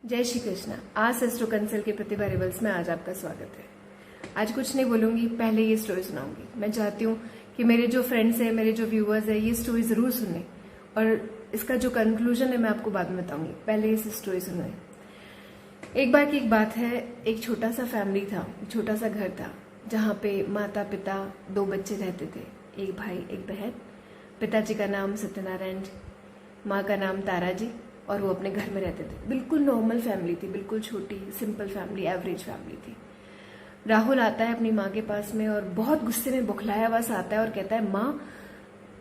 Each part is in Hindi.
जय श्री कृष्णा। आज एस्ट्रो कंसल्ट के प्रतिभा रिवल्स में आज आपका स्वागत है। आज कुछ नहीं बोलूंगी, पहले ये स्टोरी सुनाऊंगी। मैं चाहती हूँ कि मेरे जो फ्रेंड्स हैं, मेरे जो व्यूअर्स हैं, ये स्टोरी जरूर सुने और इसका जो कंक्लूजन है मैं आपको बाद में बताऊंगी। पहले इस स्टोरी सुने। एक बार की एक बात है, एक छोटा सा फैमिली था, छोटा सा घर था जहाँ पे माता पिता दो बच्चे रहते थे, एक भाई एक बहन। पिताजी का नाम सत्यनारायण जी, माँ का नाम तारा जी, और वो अपने घर में रहते थे। बिल्कुल नॉर्मल फैमिली थी, बिल्कुल छोटी सिंपल फैमिली, एवरेज फैमिली थी। राहुल आता है अपनी माँ के पास में और बहुत गुस्से में बुखलाया हुआ सा आता है और कहता है, माँ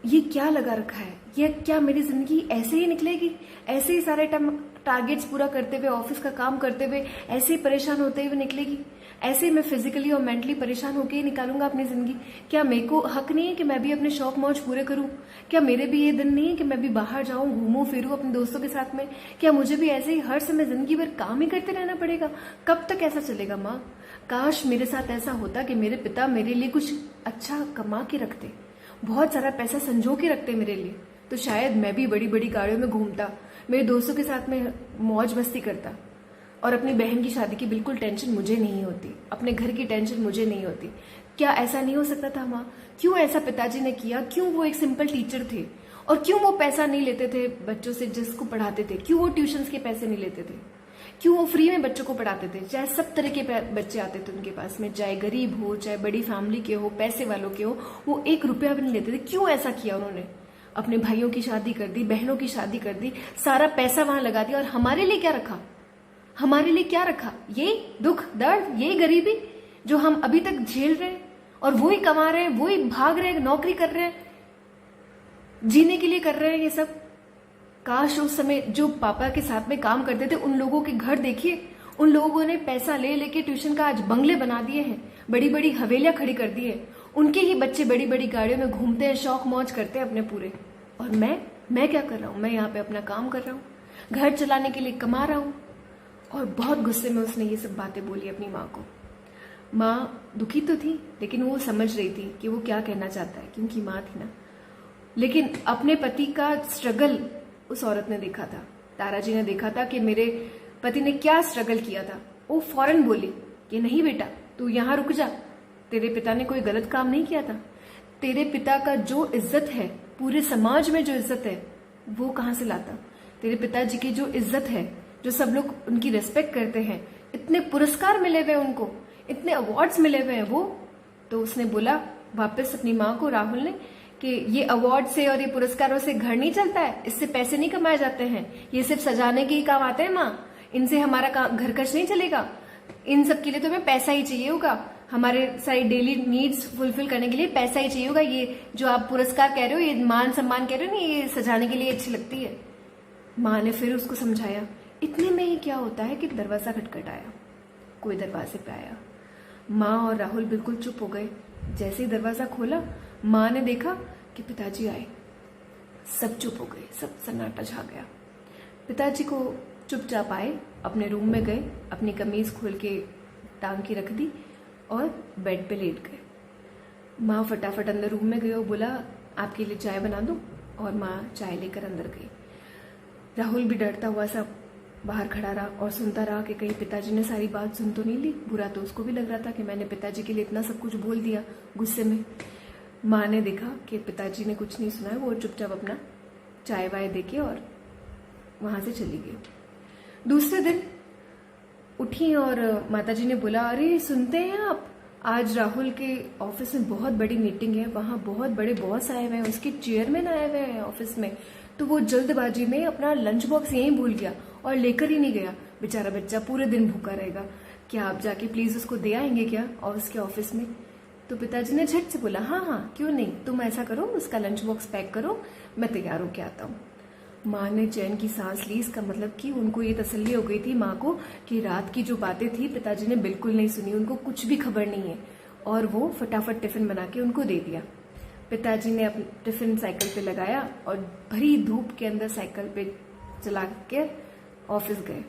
ये क्या लगा रखा है, ये क्या मेरी जिंदगी ऐसे ही निकलेगी? ऐसे ही सारे टारगेट्स पूरा करते हुए, ऑफिस का काम करते हुए ऐसे ही परेशान होते हुए निकलेगी? ऐसे ही मैं फिजिकली और मेंटली परेशान होकर ही निकालूंगा अपनी जिंदगी? क्या मेरे को हक नहीं है कि मैं भी अपने शौक मौज पूरे करूं? क्या मेरे भी ये दिन नहीं है कि मैं भी बाहर जाऊं, घूमूं फिरूं अपने दोस्तों के साथ में? क्या मुझे भी ऐसे ही हर समय जिंदगी भर काम ही करते रहना पड़ेगा? कब तक ऐसा चलेगा माँ? काश मेरे साथ ऐसा होता कि मेरे पिता मेरे लिए कुछ अच्छा कमा के रखते, बहुत सारा पैसा संजो के रखते मेरे लिए, तो शायद मैं भी बड़ी बड़ी गाड़ियों में घूमता, मेरे दोस्तों के साथ में मौज मस्ती करता, और अपनी बहन की शादी की बिल्कुल टेंशन मुझे नहीं होती, अपने घर की टेंशन मुझे नहीं होती। क्या ऐसा नहीं हो सकता था माँ? क्यों ऐसा पिताजी ने किया? क्यों वो एक सिंपल टीचर थे और क्यों वो पैसा नहीं लेते थे बच्चों से जिसको पढ़ाते थे? क्यों वो ट्यूशंस के पैसे नहीं लेते थे? क्यों वो फ्री में बच्चों को पढ़ाते थे? चाहे सब तरह के बच्चे आते थे उनके पास में, चाहे गरीब हो, चाहे बड़ी फैमिली के हो, पैसे वालों के हो, वो 1 रुपया भी नहीं लेते थे। क्यों ऐसा किया उन्होंने? अपने भाइयों की शादी कर दी, बहनों की शादी कर दी, सारा पैसा वहां लगा दिया, और हमारे लिए क्या रखा? हमारे लिए क्या रखा? ये दुख दर्द, ये गरीबी जो हम अभी तक झेल रहे हैं, और वो ही कमा रहे हैं, वो ही भाग रहे हैं, नौकरी कर रहे हैं, जीने के लिए कर रहे हैं ये सब। काश उस समय जो पापा के साथ में काम करते थे उन लोगों के घर देखिए, उन लोगों ने पैसा ले लेके ट्यूशन का आज बंगले बना दिए हैं, बड़ी बड़ी हवेलियां खड़ी कर दी है। उनके ही बच्चे बड़ी बड़ी गाड़ियों में घूमते हैं, शौक मौज करते हैं अपने पूरे। और मैं क्या कर रहा हूं? मैं यहाँ पे अपना काम कर रहा हूँ, घर चलाने के लिए कमा रहा हूँ। और बहुत गुस्से में उसने ये सब बातें बोली अपनी माँ को। माँ दुखी तो थी, लेकिन वो समझ रही थी कि वो क्या कहना चाहता है, क्योंकि माँ थी ना। लेकिन अपने पति का स्ट्रगल उस औरत ने देखा था, तारा जी ने देखा था कि मेरे पति ने क्या स्ट्रगल किया था। वो फौरन बोली कि नहीं बेटा, तू यहाँ रुक जा, तेरे पिता ने कोई गलत काम नहीं किया था। तेरे पिता का जो इज्जत है, पूरे समाज में जो इज्जत है, वो कहाँ से लाता? तेरे पिताजी की जो इज्जत है, जो सब लोग उनकी रेस्पेक्ट करते हैं, इतने पुरस्कार मिले हुए उनको, इतने अवार्ड्स मिले हुए हैं वो। तो उसने बोला वापस अपनी माँ को, राहुल ने, कि ये अवार्ड से और ये पुरस्कारों से घर नहीं चलता है, इससे पैसे नहीं कमाए जाते हैं, ये सिर्फ सजाने के ही काम आते हैं माँ, इनसे हमारा घर खर्च नहीं चलेगा, इन सब के लिए तो हमें पैसा ही चाहिए होगा, हमारे सारी डेली नीड्स फुलफिल करने के लिए पैसा ही चाहिए होगा। ये जो आप पुरस्कार कह रहे हो, ये मान सम्मान कह रहे हो ना, ये सजाने के लिए अच्छी लगती है। माँ ने फिर उसको समझाया। इतने में ही क्या होता है कि दरवाजा खटखटाया, कोई दरवाजे पे आया। माँ और राहुल बिल्कुल चुप हो गए। जैसे ही दरवाजा खोला, माँ ने देखा कि पिताजी आए। सब चुप हो गए, सब सन्नाटा छा गया। पिताजी को चुपचाप आए, अपने रूम में गए, अपनी कमीज खोल के टांग के रख दी और बेड पे लेट गए। माँ फटाफट अंदर रूम में गई और बोला, आपके लिए चाय बना दूं? और माँ चाय लेकर अंदर गई। राहुल भी डरता हुआ सा बाहर खड़ा रहा और सुनता रहा कि कहीं पिताजी ने सारी बात सुन तो नहीं ली। बुरा तो उसको भी लग रहा था कि मैंने पिताजी के लिए इतना सब कुछ बोल दिया गुस्से में। माँ ने देखा कि पिताजी ने कुछ नहीं सुना है, वो चुपचाप अपना चाय वाय देके और वहां से चली गई। दूसरे दिन उठी और माताजी ने बोला, अरे सुनते हैं आप, आज राहुल के ऑफिस में बहुत बड़ी मीटिंग है, वहां बहुत बड़े बॉस आए हुए हैं, उसके चेयरमैन आए हुए हैं ऑफिस में, तो वो जल्दबाजी में अपना लंच बॉक्स यहीं भूल गया और लेकर ही नहीं गया। बेचारा बच्चा पूरे दिन भूखा रहेगा, क्या आप जाके प्लीज उसको दे आएंगे क्या और उसके ऑफिस में? तो पिताजी ने झट से बोला, हाँ हाँ क्यों नहीं, तुम ऐसा करो, उसका लंच बॉक्स पैक करो, मैं तैयार होके आता हूँ। माँ ने चैन की सांस ली। इसका मतलब कि उनको ये तसल्ली हो गई थी माँ को कि रात की जो बातें थी पिताजी ने बिल्कुल नहीं सुनी, उनको कुछ भी खबर नहीं है, और वो फटाफट टिफिन बना के उनको दे दिया। पिताजी ने अपना टिफिन साइकिल पे लगाया और भरी धूप के अंदर साइकिल पे चला के ऑफिस गए।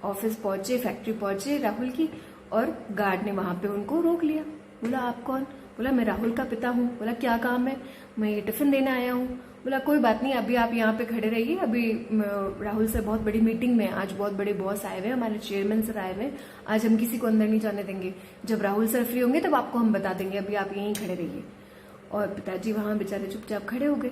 ऑफिस पहुंचे, फैक्ट्री पहुंचे राहुल की, और गार्ड ने वहां पे उनको रोक लिया। बोला, आप कौन? बोला मैं राहुल का पिता हूँ। बोला क्या काम है? मैं ये टिफिन देने आया हूँ। बोला कोई बात नहीं, अभी आप यहाँ पे खड़े रहिए, अभी राहुल सर बहुत बड़ी मीटिंग में, आज बहुत बड़े बॉस आए हुए हैं, हमारे चेयरमैन सर आए हुए हैं, आज हम किसी को अंदर नहीं जाने देंगे, जब राहुल सर फ्री होंगे तब आपको हम बता देंगे, अभी आप यहीं खड़े रहिए। और पिताजी वहां बेचारे चुपचाप खड़े हो गए।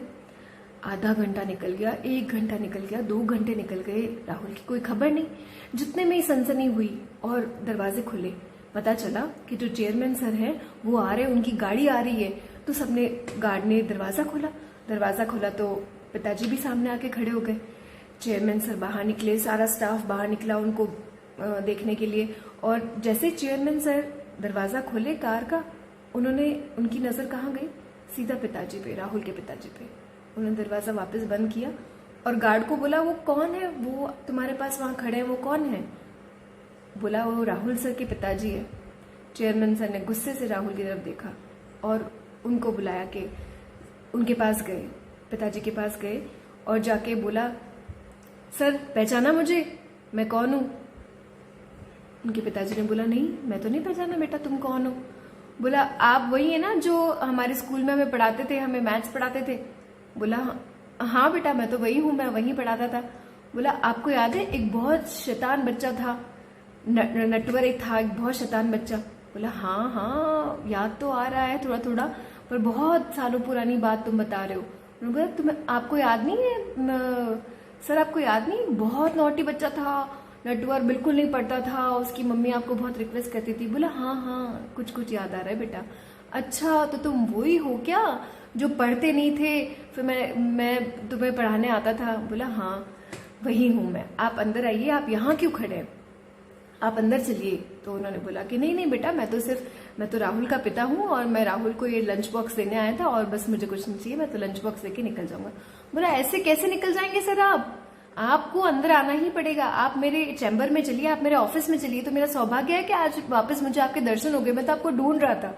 आधा घंटा निकल गया, 1 घंटा निकल गया, 2 घंटे निकल गए, राहुल की कोई खबर नहीं। जितने में ही सनसनी हुई और दरवाजे खुले, पता चला कि जो चेयरमैन सर हैं वो आ रहे, उनकी गाड़ी आ रही है। तो सबने गार्ड ने दरवाजा खोला तो पिताजी भी सामने आके खड़े हो गए। चेयरमैन सर बाहर निकले, सारा स्टाफ बाहर निकला उनको देखने के लिए। और जैसे चेयरमैन सर दरवाजा खोले कार का, उनकी नजर कहाँ गई? सीधा पिताजी पे, राहुल के पिताजी पे। उन्होंने दरवाजा वापस बंद किया और गार्ड को बोला वो कौन है, वो तुम्हारे पास वहां खड़े हैं, वो कौन है? बोला वो राहुल सर के पिताजी है। चेयरमैन सर ने गुस्से से राहुल की तरफ देखा और उनको बुलाया कि उनके पास गए, पिताजी के पास गए और जाके बोला सर पहचाना मुझे, मैं कौन हूं? उनके पिताजी ने बोला नहीं, मैं तो नहीं पहचाना बेटा, तुम कौन हो? बोला आप वही है ना जो हमारे स्कूल में हमें पढ़ाते थे, हमें मैथ्स पढ़ाते थे? बोला हाँ बेटा मैं तो वही हूँ, मैं वहीं पढ़ाता था। बोला आपको याद है एक बहुत शैतान बच्चा था, नटवर एक था, एक बहुत शैतान बच्चा? बोला हाँ याद तो आ रहा है थोड़ा थोड़ा, पर बहुत सालों पुरानी बात तुम बता रहे हो। बोला तुम्हें आपको याद नहीं है सर, आपको याद नहीं? बहुत नॉटी बच्चा था, नटवर, बिल्कुल नहीं पढ़ता था, उसकी मम्मी आपको बहुत रिक्वेस्ट करती थी। बोला हाँ कुछ याद आ रहा है बेटा। अच्छा तो तुम वही हो क्या जो पढ़ते नहीं थे, फिर मैं तुम्हें पढ़ाने आता था? बोला हाँ वही हूं मैं, आप अंदर आइए, आप यहाँ क्यों खड़े हैं, आप अंदर चलिए। तो उन्होंने बोला कि नहीं बेटा, मैं तो राहुल का पिता हूँ और मैं राहुल को ये लंच बॉक्स देने आया था और बस मुझे कुछ नहीं चाहिए, मैं तो लंच बॉक्स लेके निकल जाऊंगा। बोला ऐसे कैसे निकल जाएंगे सर आपको अंदर आना ही पड़ेगा, आप मेरे चैम्बर में चलिए, आप मेरे ऑफिस में चलिए। तो मेरा सौभाग्य है कि आज वापस मुझे आपके दर्शन हो गए, मैं तो आपको ढूंढ रहा था।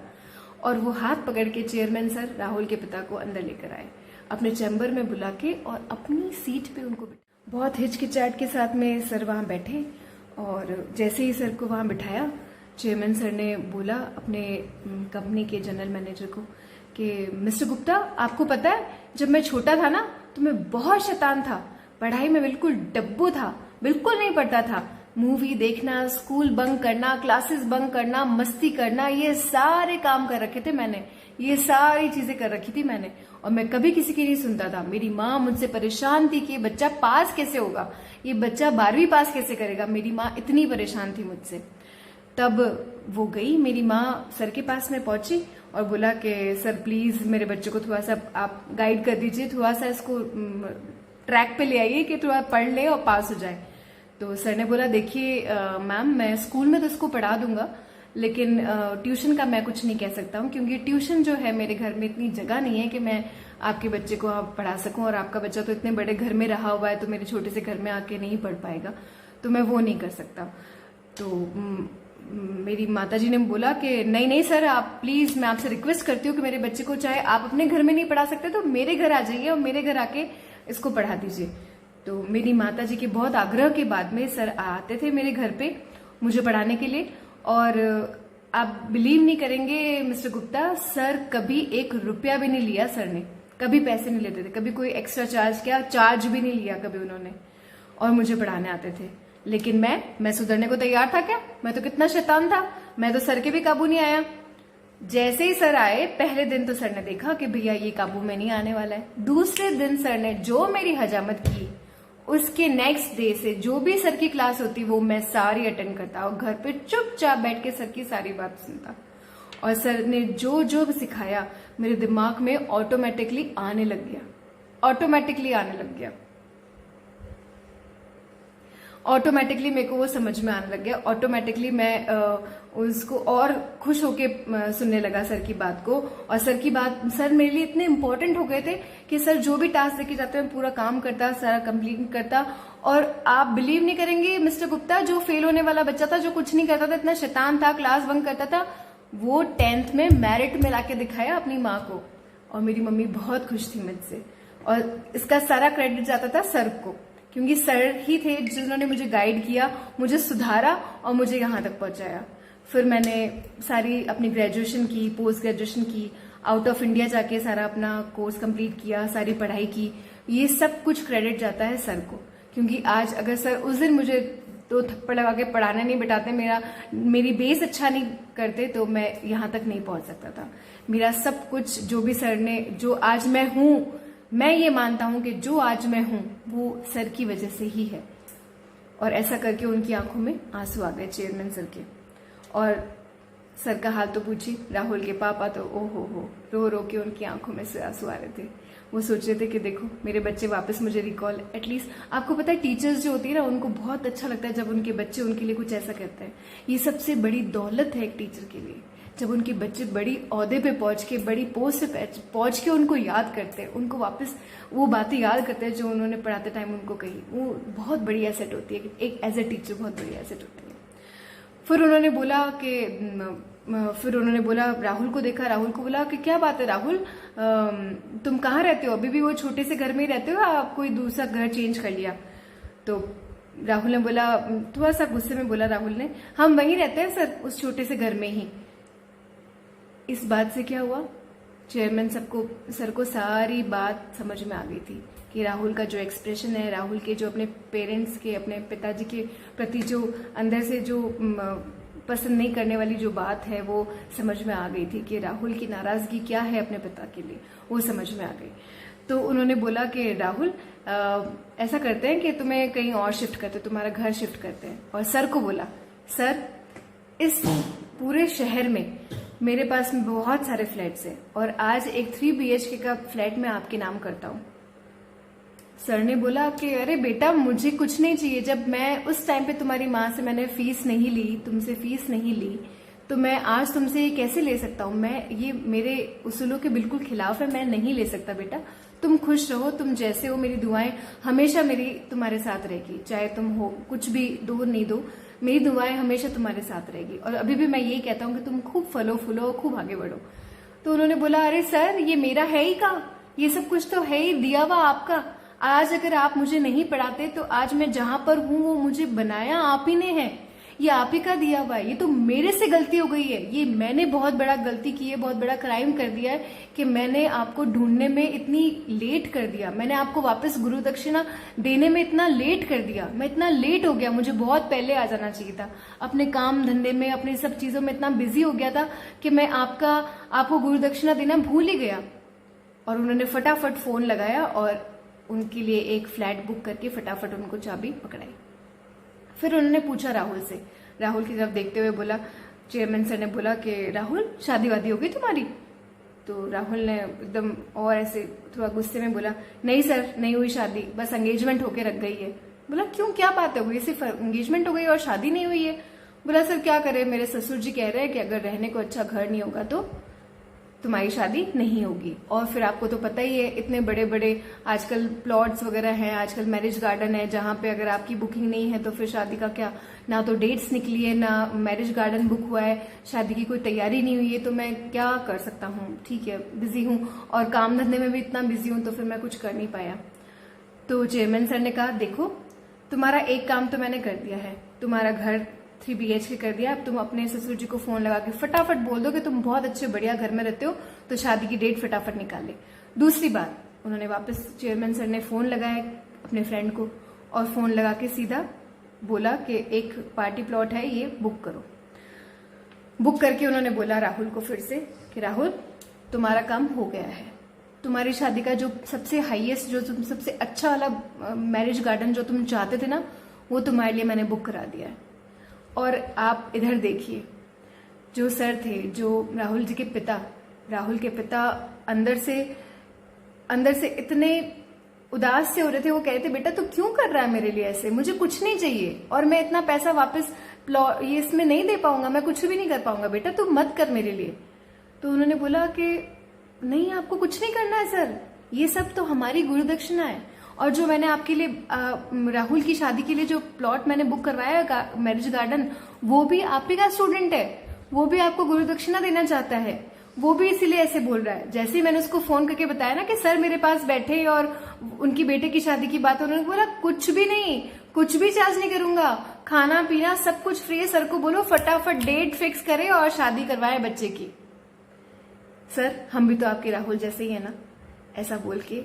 और वो हाथ पकड़ के चेयरमैन सर राहुल के पिता को अंदर लेकर आए, अपने चैम्बर में बुला के और अपनी सीट पे उनको बहुत हिचकिचाहट के साथ में सर वहां बैठे। और जैसे ही सर को वहां बिठाया, चेयरमैन सर ने बोला अपने कंपनी के जनरल मैनेजर को कि मिस्टर गुप्ता, आपको पता है जब मैं छोटा था ना तो मैं बहुत शैतान था, पढ़ाई में बिल्कुल डब्बू था, बिल्कुल नहीं पढ़ता था, मूवी देखना, स्कूल बंक करना, क्लासेस बंक करना, मस्ती करना, ये सारे काम कर रखे थे मैंने, ये सारी चीजें कर रखी थी मैंने। और मैं कभी किसी की नहीं सुनता था। मेरी माँ मुझसे परेशान थी कि ये बच्चा पास कैसे होगा, ये बच्चा 12वीं पास कैसे करेगा, मेरी माँ इतनी परेशान थी मुझसे। तब वो गई, मेरी माँ सर के पास में पहुंची और बोला कि सर प्लीज मेरे बच्चे को थोड़ा सा आप गाइड कर दीजिए, थोड़ा सा इसको ट्रैक पे ले आइए कि थोड़ा पढ़ ले और पास हो जाए। तो सर ने बोला देखिए मैम, मैं स्कूल में तो इसको पढ़ा दूंगा, लेकिन ट्यूशन का मैं कुछ नहीं कह सकता हूँ, क्योंकि ट्यूशन जो है मेरे घर में इतनी जगह नहीं है कि मैं आपके बच्चे को पढ़ा सकूं, और आपका बच्चा तो इतने बड़े घर में रहा हुआ है तो मेरे छोटे से घर में आके नहीं पढ़ पाएगा, तो मैं वो नहीं कर सकता। तो मेरी माताजी ने बोला कि नहीं सर, आप प्लीज, मैं आपसे रिक्वेस्ट करती हूँ कि मेरे बच्चे को चाहे आप अपने घर में नहीं पढ़ा सकते तो मेरे घर आ जाइए और मेरे घर आके इसको पढ़ा दीजिए। तो मेरी माताजी के बहुत आग्रह के बाद में सर आते थे मेरे घर पे मुझे पढ़ाने के लिए। और आप बिलीव नहीं करेंगे मिस्टर गुप्ता, सर कभी 1 रुपया भी नहीं लिया, सर ने कभी पैसे नहीं लेते थे, कभी कोई एक्स्ट्रा चार्ज भी नहीं लिया कभी उन्होंने, और मुझे पढ़ाने आते थे। लेकिन मैं सुधरने को तैयार था क्या? मैं तो कितना शैतान था, मैं तो सर के भी काबू नहीं आया। जैसे ही सर आए, पहले दिन तो सर ने देखा कि भैया ये काबू में नहीं आने वाला है। दूसरे दिन सर ने जो मेरी हजामत की, उसके नेक्स्ट डे से जो भी सर की क्लास होती वो मैं सारी अटेंड करता और घर पे चुपचाप बैठ के सर की सारी बात सुनता। और सर ने जो जो सिखाया मेरे दिमाग में ऑटोमेटिकली आने लग गया, ऑटोमेटिकली मेरे को वो समझ में आने लग गया। ऑटोमेटिकली मैं उसको और खुश होके सुनने लगा सर की बात को। और सर मेरे लिए इतने इम्पोर्टेंट हो गए थे कि सर जो भी टास्क देके जाते हैं पूरा काम करता, सारा कंप्लीट करता। और आप बिलीव नहीं करेंगे मिस्टर गुप्ता, जो फेल होने वाला बच्चा था, जो कुछ नहीं करता था, इतना शैतान था, क्लास बंक करता था, वो 10th में मेरिट में लाके दिखाया अपनी माँ को। और मेरी मम्मी बहुत खुश थी मुझसे, और इसका सारा क्रेडिट जाता था सर को, क्योंकि सर ही थे जिन्होंने मुझे गाइड किया, मुझे सुधारा और मुझे यहाँ तक पहुंचाया। फिर मैंने सारी अपनी ग्रेजुएशन की, पोस्ट ग्रेजुएशन की, आउट ऑफ इंडिया जाके सारा अपना कोर्स कंप्लीट किया, सारी पढ़ाई की। ये सब कुछ क्रेडिट जाता है सर को, क्योंकि आज अगर सर उस दिन मुझे 2 थप्पड़ लगा के पढ़ाने नहीं बिठाते, मेरी बेस अच्छा नहीं करते, तो मैं यहाँ तक नहीं पहुंच सकता था। मेरा सब कुछ जो भी सर ने, जो आज मैं हूँ, मैं ये मानता हूँ कि जो आज मैं हूँ वो सर की वजह से ही है। और ऐसा करके उनकी आंखों में आंसू आ गए चेयरमैन सर के। और सर का हाल तो पूछी, राहुल के पापा तो ओ हो रो रो के उनकी आंखों में से आंसू आ रहे थे। वो सोच रहे थे कि देखो मेरे बच्चे वापस मुझे रिकॉल, एटलीस्ट आपको पता है टीचर्स जो होती है ना, उनको बहुत अच्छा लगता है जब उनके बच्चे उनके लिए कुछ ऐसा करते हैं। ये सबसे बड़ी दौलत है एक टीचर के लिए, जब उनके बच्चे बड़ी ओहदे पे पहुंच के, बड़ी पोस्ट पे पहुंच के उनको याद करते हैं, उनको वापस वो बातें याद करते हैं जो उन्होंने पढ़ाते टाइम उनको कही। वो बहुत बड़ी एसेट होती है, एक एज ए टीचर बहुत बड़ी एसेट होती है। फिर उन्होंने बोला राहुल को देखा, राहुल को बोला कि क्या बात है राहुल, तुम कहाँ रहते हो? अभी भी वो छोटे से घर में ही रहते हो, आप कोई दूसरा घर चेंज कर लिया? तो राहुल ने बोला, थोड़ा सा गुस्से में बोला राहुल ने, हम वहीं रहते हैं सर, उस छोटे से घर में ही। इस बात से क्या हुआ, चेयरमैन सर को सारी बात समझ में आ गई थी कि राहुल का जो एक्सप्रेशन है, राहुल के जो अपने पेरेंट्स के, अपने पिताजी के प्रति जो अंदर से जो पसंद नहीं करने वाली जो बात है, वो समझ में आ गई थी कि राहुल की नाराजगी क्या है अपने पिता के लिए, वो समझ में आ गई। तो उन्होंने बोला कि राहुल ऐसा करते हैं कि तुम्हें कहीं और शिफ्ट करते हैं, तुम्हारा घर शिफ्ट करते हैं। और सर को बोला, सर इस पूरे शहर में मेरे पास में बहुत सारे फ्लैट्स हैं और आज एक 3 BHK का फ्लैट मैं आपके नाम करता हूँ। सर ने बोला कि अरे बेटा मुझे कुछ नहीं चाहिए, जब मैं उस टाइम पे तुम्हारी माँ से मैंने फीस नहीं ली, तुमसे फीस नहीं ली, तो मैं आज तुमसे ये कैसे ले सकता हूँ? ये मेरे उसूलों के बिल्कुल खिलाफ है, मैं नहीं ले सकता बेटा। तुम खुश रहो, तुम जैसे हो, मेरी दुआएं हमेशा मेरी तुम्हारे साथ रहेगी, चाहे तुम हो कुछ भी दो नहीं दो, मेरी दुआएं हमेशा तुम्हारे साथ रहेगी। और अभी भी मैं यही कहता हूँ कि तुम खूब फलो फूलो, खूब आगे बढ़ो। तो उन्होंने बोला, अरे सर ये मेरा है ही का, ये सब कुछ तो है ही दिया हुआ आपका। आज अगर आप मुझे नहीं पढ़ाते तो आज मैं जहां पर हूं वो मुझे बनाया आप ही ने है, ये आप ही का दिया हुआ है। ये तो मेरे से गलती हो गई है, ये मैंने बहुत बड़ा गलती की है, बहुत बड़ा क्राइम कर दिया है कि मैंने आपको ढूंढने में इतनी लेट कर दिया, मैंने आपको वापस गुरु दक्षिणा देने में इतना लेट कर दिया, मैं इतना लेट हो गया, मुझे बहुत पहले आ जाना चाहिए था। अपने काम धंधे में, अपनी सब चीजों में इतना बिजी हो गया था कि मैं आपको गुरु दक्षिणा देना भूल ही गया। और उन्होंने फटाफट फोन लगाया और उनके लिए एक फ्लैट बुक करके फटाफट उनको चाबी पकड़ाई। फिर उन्होंने पूछा राहुल से, राहुल की तरफ देखते हुए बोला, चेयरमैन सर ने बोला कि राहुल शादी वादी हो गई तुम्हारी? तो राहुल ने एकदम और ऐसे थोड़ा गुस्से में बोला, नहीं सर नहीं हुई शादी, बस एंगेजमेंट होके रख गई है। बोला क्यों, क्या बात है, सिर्फ एंगेजमेंट हो गई और शादी नहीं हुई है? बोला सर क्या करे, मेरे ससुर जी कह रहे हैं कि अगर रहने को अच्छा घर नहीं होगा तो तुम्हारी शादी नहीं होगी। और फिर आपको तो पता ही है, इतने बड़े बड़े आजकल प्लॉट्स वगैरह हैं, आजकल मैरिज गार्डन है, जहां पे अगर आपकी बुकिंग नहीं है तो फिर शादी का क्या, ना तो डेट्स निकली है, ना मैरिज गार्डन बुक हुआ है, शादी की कोई तैयारी नहीं हुई है, तो मैं क्या कर सकता हूँ? ठीक है बिजी हूँ और काम धंधे में भी इतना बिजी हूँ, तो फिर मैं कुछ कर नहीं पाया। तो चेयरमैन सर ने कहा, देखो तुम्हारा एक काम तो मैंने कर दिया है, तुम्हारा घर 3 BHK कर दिया, अब तुम अपने ससुर जी को फोन लगा के फटाफट बोल दो कि तुम बहुत अच्छे बढ़िया घर में रहते हो, तो शादी की डेट फटाफट निकाल ले। दूसरी बात, उन्होंने वापस चेयरमैन सर ने फोन लगाया अपने फ्रेंड को और फोन लगा के सीधा बोला कि एक पार्टी प्लॉट है, ये बुक करो। बुक करके उन्होंने बोला राहुल को फिर से कि राहुल तुम्हारा काम हो गया है, तुम्हारी शादी का जो सबसे हाईएस्ट, जो तुम सबसे अच्छा वाला मैरिज गार्डन जो तुम चाहते थे ना, वो तुम्हारे लिए मैंने बुक करा दिया है। और आप इधर देखिए, जो सर थे, जो राहुल जी के पिता, राहुल के पिता अंदर से इतने उदास से हो रहे थे। वो कह रहे थे, बेटा तू क्यों कर रहा है मेरे लिए ऐसे, मुझे कुछ नहीं चाहिए और मैं इतना पैसा वापस ये इसमें नहीं दे पाऊंगा, मैं कुछ भी नहीं कर पाऊंगा, बेटा तू मत कर मेरे लिए। तो उन्होंने बोला कि नहीं आपको कुछ नहीं करना है सर, ये सब तो हमारी गुरु दक्षिणा है, और जो मैंने आपके लिए राहुल की शादी के लिए जो प्लॉट मैंने बुक करवाया मैरिज गार्डन, वो भी आप ही का स्टूडेंट है, वो भी आपको गुरु दक्षिणा देना चाहता है। वो भी इसीलिए ऐसे बोल रहा है। जैसे ही मैंने उसको फोन करके बताया ना कि सर मेरे पास बैठे और उनकी बेटे की शादी की बात, उन्होंने बोला कुछ भी नहीं, कुछ भी चार्ज नहीं करूंगा, खाना पीना सब कुछ फ्री है, सर को बोलो फटाफट डेट फिक्स करे और शादी करवाए बच्चे की। सर हम भी तो आपके राहुल जैसे ही है ना, ऐसा बोल के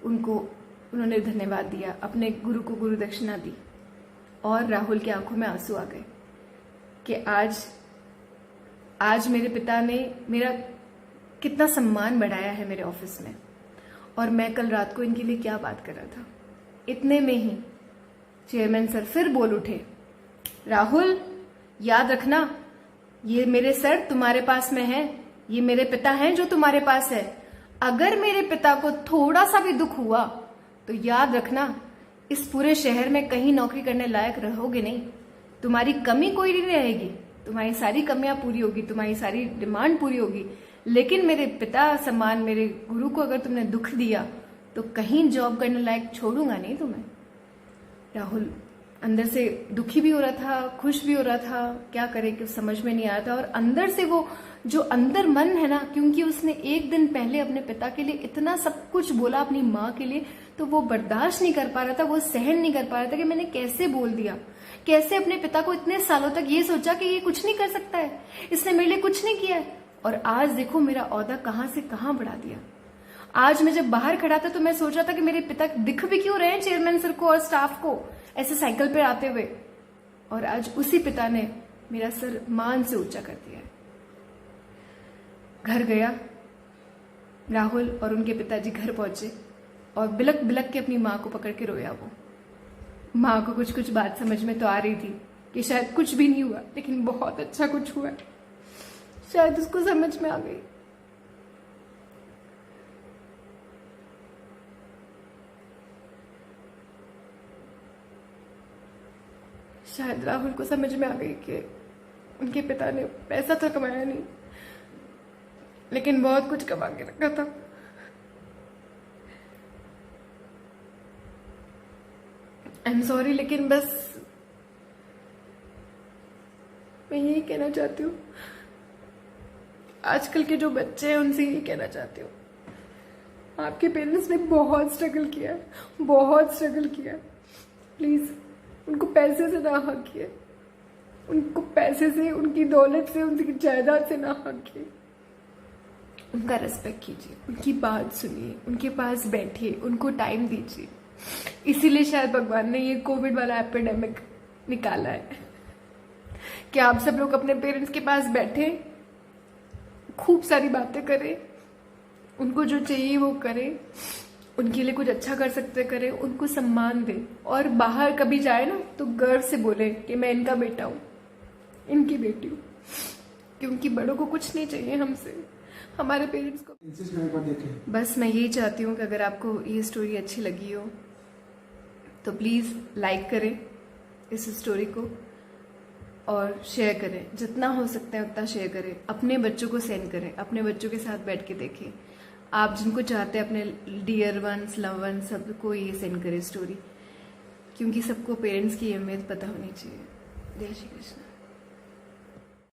उन्होंने धन्यवाद दिया, अपने गुरु को गुरु दक्षिणा दी। और राहुल की आंखों में आंसू आ गए कि आज मेरे पिता ने मेरा कितना सम्मान बढ़ाया है मेरे ऑफिस में, और मैं कल रात को इनके लिए क्या बात कर रहा था। इतने में ही चेयरमैन सर फिर बोल उठे, राहुल याद रखना, ये मेरे सर तुम्हारे पास में है, ये मेरे पिता हैं जो तुम्हारे पास है। अगर मेरे पिता को थोड़ा सा भी दुख हुआ तो याद रखना, इस पूरे शहर में कहीं नौकरी करने लायक रहोगे नहीं, तुम्हारी कमी कोई नहीं रहेगी, तुम्हारी सारी कमियां पूरी होगी, तुम्हारी सारी डिमांड पूरी होगी, लेकिन मेरे पिता समान मेरे गुरु को अगर तुमने दुख दिया तो कहीं जॉब करने लायक छोड़ूंगा नहीं तुम्हें। राहुल अंदर से दुखी भी हो रहा था, खुश भी हो रहा था, क्या करे कि समझ में नहीं आया था। और अंदर से वो जो अंदर मन है ना, क्योंकि उसने एक दिन पहले अपने पिता के लिए इतना सब कुछ बोला, अपनी माँ के लिए, तो वो बर्दाश्त नहीं कर पा रहा था, वो सहन नहीं कर पा रहा था कि मैंने कैसे बोल दिया, कैसे अपने पिता को इतने सालों तक ये सोचा कि ये कुछ नहीं कर सकता है, इसने मेरे लिए कुछ नहीं किया है, और आज देखो मेरा ओहदा कहां से कहां बढ़ा दिया। आज मैं जब बाहर खड़ा था तो मैं सोच रहा था कि मेरे पिता दिख भी क्यों रहे हैं चेयरमैन सर को और स्टाफ को ऐसे साइकिल पे आते हुए, और आज उसी पिता ने मेरा सर मान से ऊंचा कर दिया है। घर गया राहुल और उनके पिताजी घर पहुंचे और बिलक बिलक के अपनी माँ को पकड़ के रोया। वो माँ को कुछ कुछ बात समझ में तो आ रही थी कि शायद कुछ भी नहीं हुआ, लेकिन बहुत अच्छा कुछ हुआ, शायद उसको समझ में आ गई। शायद राहुल को समझ में आ गई कि उनके पिता ने पैसा तो कमाया नहीं, लेकिन बहुत कुछ कमा के रखा था। आई एम सॉरी, लेकिन बस मैं यही कहना चाहती हूँ, आजकल के जो बच्चे हैं उनसे यही कहना चाहती हूँ, आपके पेरेंट्स ने बहुत स्ट्रगल किया है, बहुत स्ट्रगल किया है। प्लीज उनको पैसे से ना हाकिए, उनको पैसे से, उनकी दौलत से, उनकी जायदाद से ना हाकिए। उनका रेस्पेक्ट कीजिए, उनकी बात सुनिए, उनके पास बैठिए, उनको टाइम दीजिए। इसीलिए शायद भगवान ने ये कोविड वाला एपिडेमिक निकाला है कि आप सब लोग अपने पेरेंट्स के पास बैठे, खूब सारी बातें करें, उनको जो चाहिए वो करें, उनके लिए कुछ अच्छा कर सकते करें, उनको सम्मान दें, और बाहर कभी जाए ना तो गर्व से बोले कि मैं इनका बेटा हूँ, इनकी बेटी हूँ, क्योंकि बड़ों को कुछ नहीं चाहिए हमसे, हमारे पेरेंट्स को। बस मैं यही चाहती हूँ कि अगर आपको ये स्टोरी अच्छी लगी हो तो प्लीज़ लाइक करें इस स्टोरी को और शेयर करें, जितना हो सकता है उतना शेयर करें, अपने बच्चों को सेंड करें, अपने बच्चों के साथ बैठ के देखें। आप जिनको चाहते हैं अपने डियर वंस, लव वंस, सबको ये सेंड करें स्टोरी, क्योंकि सबको पेरेंट्स की अहमियत पता होनी चाहिए। जय श्री कृष्ण।